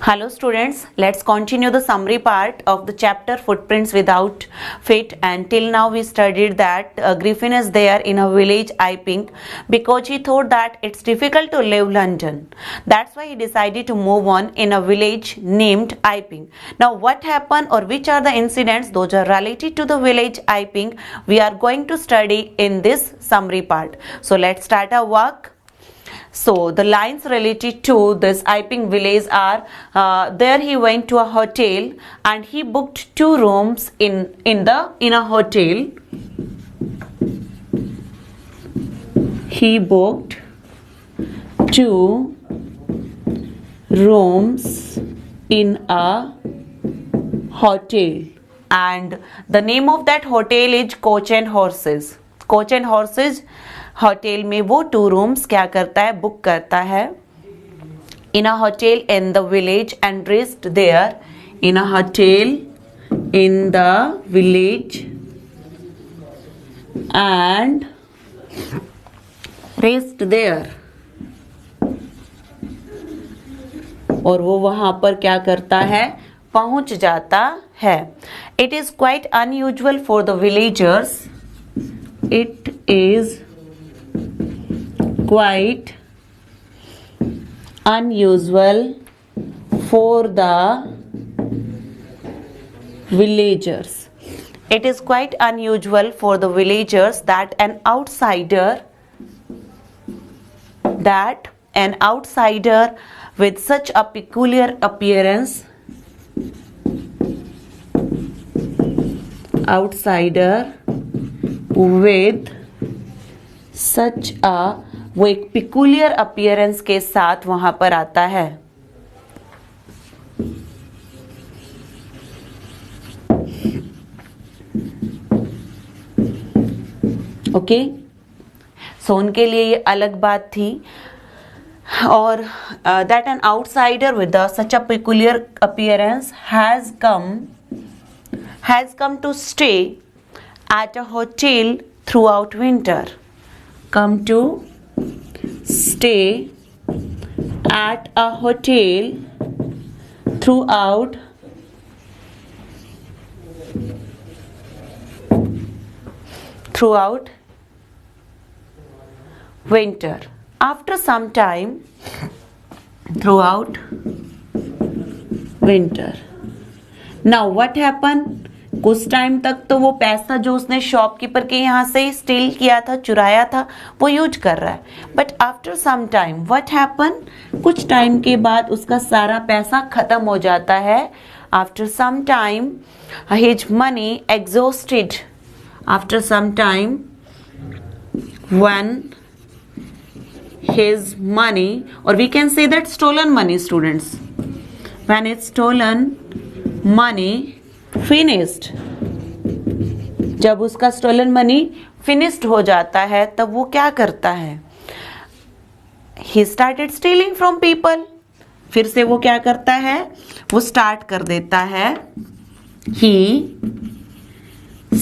Hello students, let's continue the summary part of the chapter Footprints Without Feet. And till now we studied that Griffin is there in a village Iping because he thought that it's difficult to leave London. That's why he decided to move on in a village named Iping. Now what happened or which are the incidents those are related to the village Iping we are going to study in this summary part. So let's start our work. So the lines related to this Iping village are there he went to a hotel and he booked 2 rooms in a hotel. He booked 2 rooms in a hotel and the name of that hotel is Coach and Horses. Coach and horse's hotel में वो 2 rooms क्या करता है, book करता है in a hotel in the village and rest there in a hotel in the village and rest there. और वो वहां पर क्या करता है, पहुंच जाता है। It is quite unusual for the villagers, it is quite unusual for the villagers. It is quite unusual for the villagers that an outsider with such a peculiar appearance with such a वो एक peculiar appearance के साथ वहां पर आता है। Okay, सो उनके लिए ये अलग बात थी। और that an outsider with such a peculiar appearance has come to stay at a hotel throughout winter. Come to stay at a hotel throughout winter. After some time, throughout winter. Now what happened? कुछ time तक तो वो पैसा जो उसने shopkeeper के यहाँ से स्टील किया था, चुराया था, वो यूज कर रहा है। But after some time what happen, कुछ टाइम के बाद उसका सारा पैसा खत्म हो जाता है। After some time his money exhausted. After some time when his money, or we can say that stolen money, students, when it's stolen money finished, जब उसका stolen money finished हो जाता है तब वो क्या करता है, he started stealing from people। फिर से वो क्या करता है, वो स्टार्ट कर देता है, he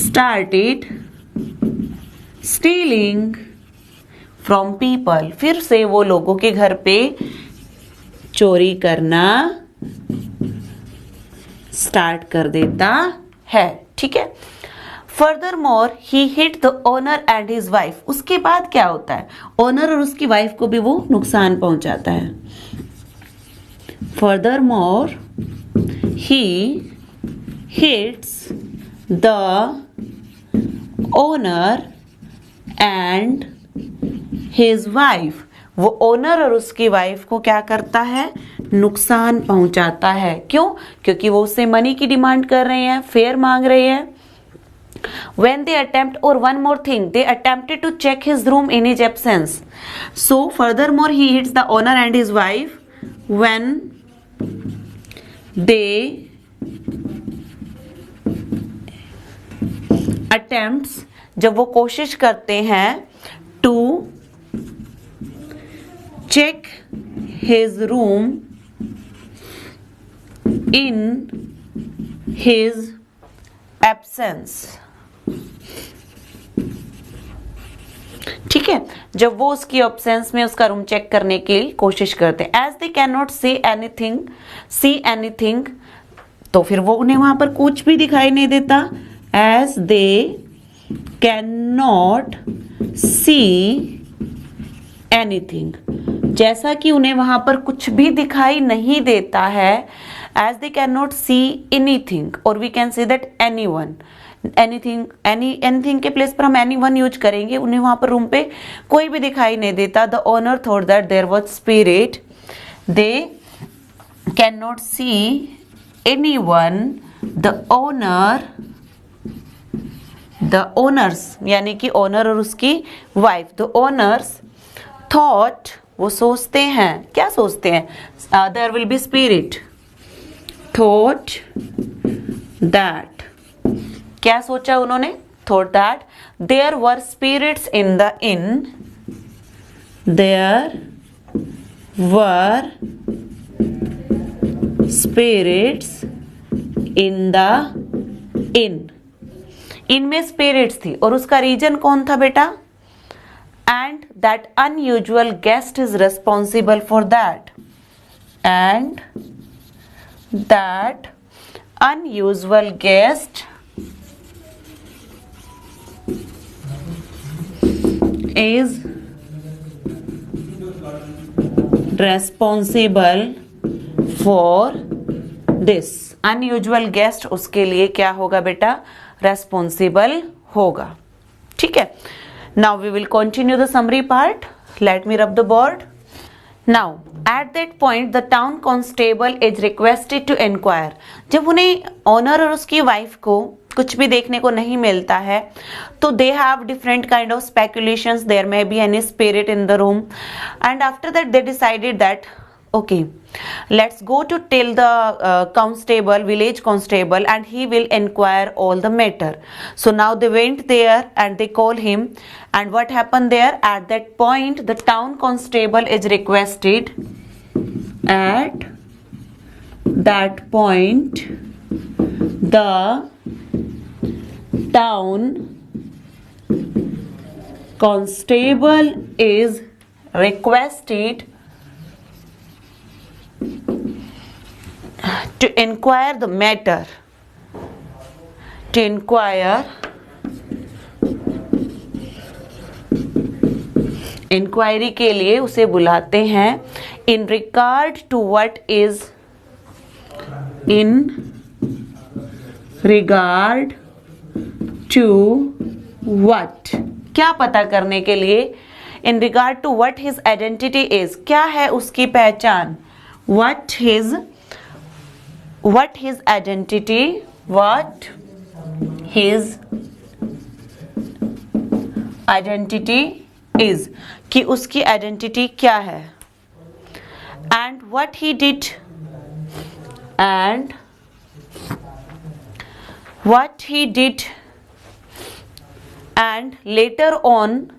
started stealing from people. फिर से वो लोगों के घर पे चोरी करना स्टार्ट कर देता है। ठीक है, further more he hit the owner and his wife. उसके बाद क्या होता है, ओनर और उसकी वाइफ को भी वो नुकसान पहुंचाता है। Further more he hits the owner and his wife. वो ओनर और उसकी वाइफ को क्या करता है, नुकसान पहुंचाता है। क्यों? क्योंकि वो उससे मनी की डिमांड कर रहे हैं, फेयर मांग रहे हैं। When they attempt, or one more thing, they attempted to check his room in his absence. So furthermore he hits the owner and his wife when they attempts, जब वो कोशिश करते हैं to check his room in his absence। ठीक है, जब वो उसकी ऑब्सेंस में उसका रूम चेक करने की कोशिश करते हैं। As they can not see anything, तो फिर वो उन्हें वहां पर कुछ भी दिखाई नहीं देता। As they can not see anything, जैसा कि उन्हें वहां पर कुछ भी दिखाई नहीं देता है। As they can not see anything, और we can say that anyone, anything के प्लेस पर हम एनीवन यूज करेंगे। उन्हें वहां पर रूम पे कोई भी दिखाई नहीं देता। The owner thought that there was spirit, they can not see anyone, the owners यानी कि ओनर और उसकी वाइफ, द ओनर्स थॉट, वो सोचते हैं, क्या सोचते हैं? There will be spirit, thought that, क्या सोचा उन्होंने? Thought that there were spirits in the inn, there were spirits in the inn, इनमें स्पिरिट्स थी। और उसका रीजन कौन था बेटा? And that unusual guest is responsible for that, and that unusual guest is responsible for this, unusual guest उसके लिए क्या होगा बेटा? responsible होगा। ठीक है, now we will continue the summary part. Let me rub the board. Now at that point the town constable is requested to inquire. जब उन्हें ऑनर और उसकी वाइफ को कुछ भी देखने को नहीं मिलता है, तो they have different kind of speculations, there may be any spirit in the room, and after that they decided that okay, let's go to tell the constable, village constable, and he will inquire all the matter. So now they went there and they call him, and what happened there? At that point the town constable is requested, at that point the town constable is requested to inquire the matter, to inquire, inquiry के लिए उसे बुलाते हैं। In regard to what is, in regard to what, क्या पता करने के लिए? In regard to what his identity is, क्या है उसकी पहचान? what his identity, what his identity is, कि उसकी आइडेंटिटी क्या है? and what he did, and what he did, and later on,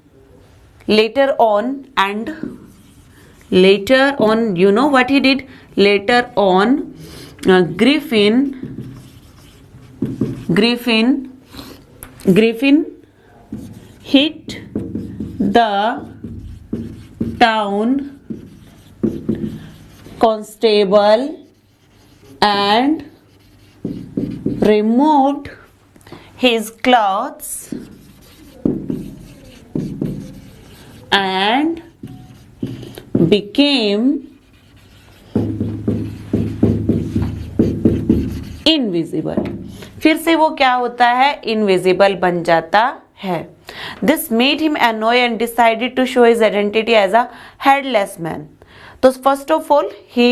you know what he did? Later on Griffin hit the town constable and removed his clothes and became invisible. फिर से वो क्या होता है? Invisible बन जाता है। This made him annoy and decided to show his identity as a headless man. तो first of all he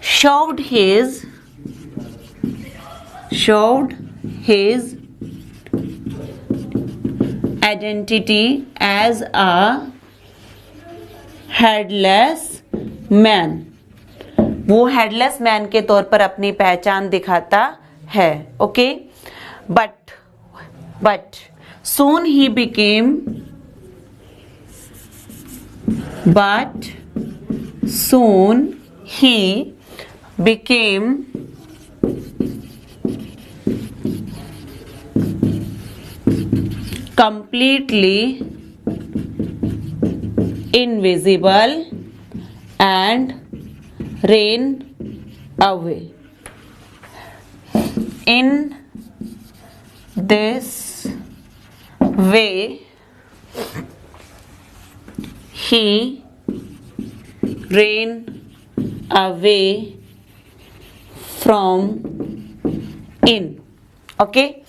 showed his identity as a headless man. वो हेडलेस मैन के तौर पर अपनी पहचान दिखाता है। Okay, but soon he he became completely invisible and ran away. In this way, he ran away from in. Okay,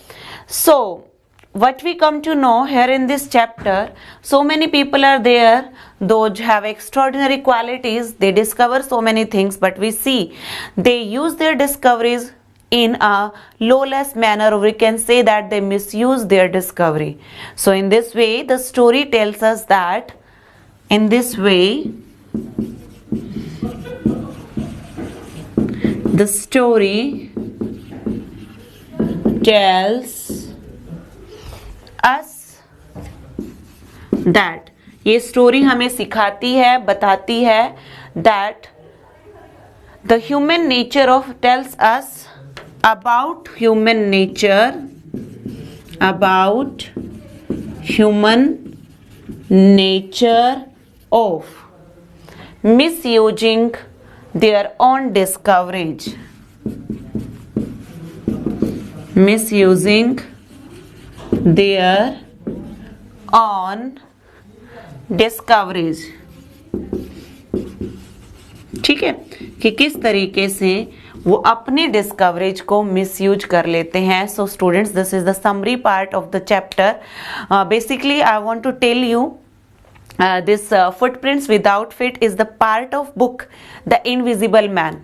so what we come to know here in this chapter, so many people are there, those have extraordinary qualities, they discover so many things, but we see they use their discoveries in a lawless manner, or we can say that they misuse their discovery. So in this way, the story tells us that in this way the story tells us that, ये story हमें सिखाती है, बताती है that the human nature of tells us about human nature, about human nature of misusing their own discoveries, misusing their own discoveries. ठीक है, कि किस तरीके से वो अपनी डिस्कवरेज को मिसयूज कर लेते हैं. So students, this is the summary part of the chapter. Basically I want to tell you this footprints without feet is the part of book The Invisible Man.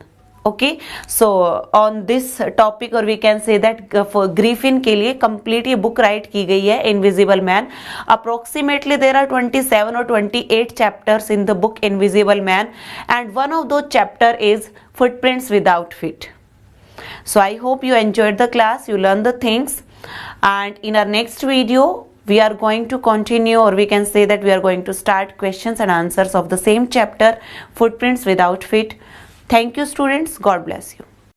Okay, so on this topic, or we can say that for Griffin के लिए complete ये book write की गई है Invisible Man. Approximately there are 27 or 28 chapters in the book Invisible Man, and one of those chapter is Footprints Without Feet. So I hope you enjoyed the class, you learned the things, and in our next video we are going to continue, or we can say that we are going to start questions and answers of the same chapter, Footprints Without Feet. Thank you students, God bless you.